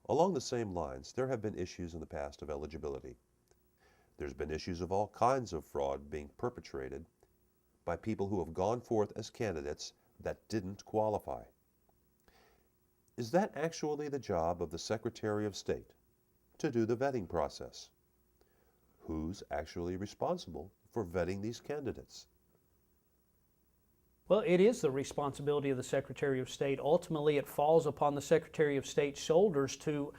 Along the same lines, there have been issues in the past of eligibility. There's been issues of all kinds of fraud being perpetrated by people who have gone forth as candidates that didn't qualify. Is that actually the job of the Secretary of State, to do the vetting process? Who's actually responsible for vetting these candidates? Well, it is the responsibility of the Secretary of State. Ultimately, it falls upon the Secretary of State's shoulders to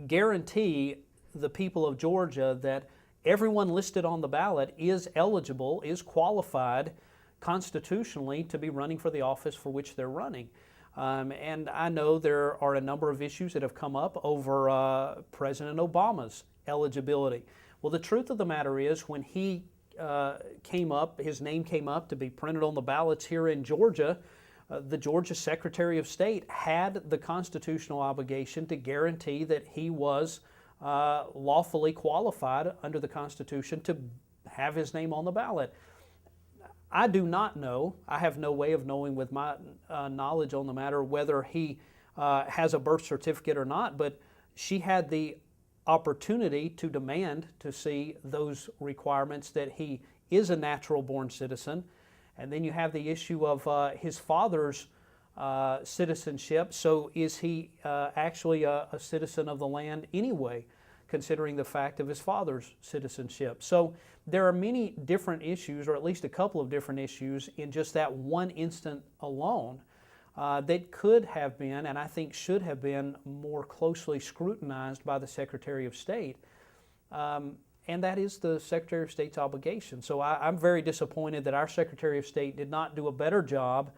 guarantee the people of Georgia that everyone listed on the ballot is eligible, is qualified constitutionally to be running for the office for which they're running. And I know there are a number of issues that have come up over President Obama's eligibility. Well, the truth of the matter is, when he came up, his name came up to be printed on the ballots here in Georgia, the Georgia Secretary of State had the constitutional obligation to guarantee that he was lawfully qualified under the Constitution to have his name on the ballot. I do not know, I have no way of knowing with my knowledge on the matter whether he has a birth certificate or not, but she had the opportunity to demand to see those requirements that he is a natural born citizen. And then you have the issue of his father's citizenship. So is he actually a citizen of the land anyway, considering the fact of his father's citizenship? So there are many different issues, or at least a couple of different issues in just that one instant alone, that could have been, and I think should have been, more closely scrutinized by the Secretary of State. And that is the Secretary of State's obligation. So I'm very disappointed that our Secretary of State did not do a better job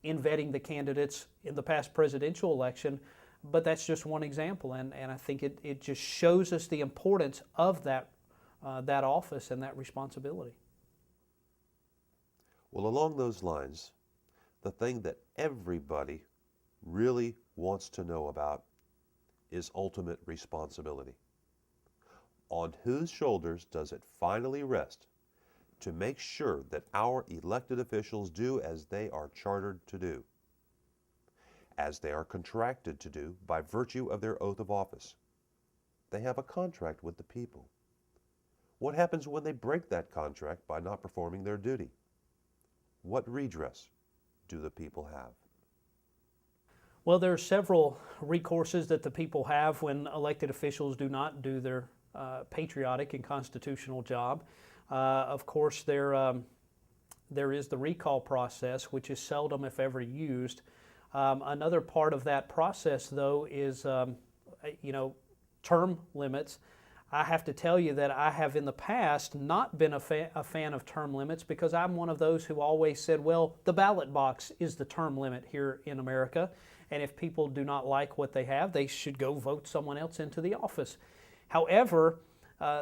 in vetting the candidates in the past presidential election, but that's just one example, and I think it just shows us the importance of that office and that responsibility. Well, along those lines, the thing that everybody really wants to know about is ultimate responsibility. On whose shoulders does it finally rest to make sure that our elected officials do as they are chartered to do, as they are contracted to do by virtue of their oath of office? They have a contract with the people. What happens when they break that contract by not performing their duty? What redress do the people have? Well, there are several recourses that the people have when elected officials do not do their patriotic and constitutional job. Of course, there is the recall process, which is seldom, if ever, used. Another part of that process, though, is term limits. I have to tell you that I have in the past not been a fan of term limits, because I'm one of those who always said, well, the ballot box is the term limit here in America, and if people do not like what they have, they should go vote someone else into the office. However,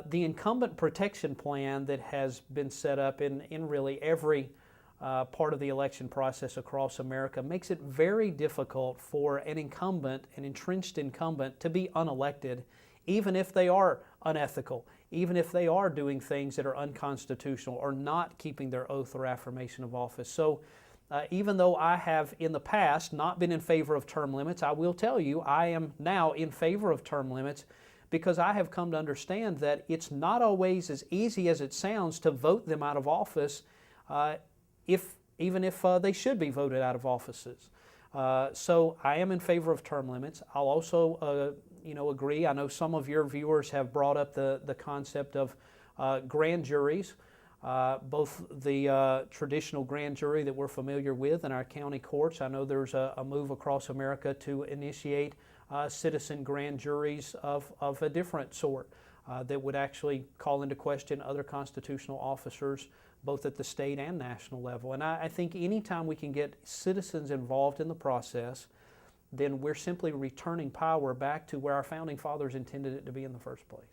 the incumbent protection plan that has been set up in really every part of the election process across America makes it very difficult for an incumbent, an entrenched incumbent, to be unelected, even if they are unethical, even if they are doing things that are unconstitutional or not keeping their oath or affirmation of office. So even though I have in the past not been in favor of term limits, I will tell you I am now in favor of term limits, because I have come to understand that it's not always as easy as it sounds to vote them out of office, even if they should be voted out of offices. So I am in favor of term limits. I'll also agree. I know some of your viewers have brought up the concept of grand juries, both the traditional grand jury that we're familiar with in our county courts. I know there's a move across America to initiate citizen grand juries of a different sort that would actually call into question other constitutional officers, both at the state and national level. And I think anytime we can get citizens involved in the process, then we're simply returning power back to where our founding fathers intended it to be in the first place.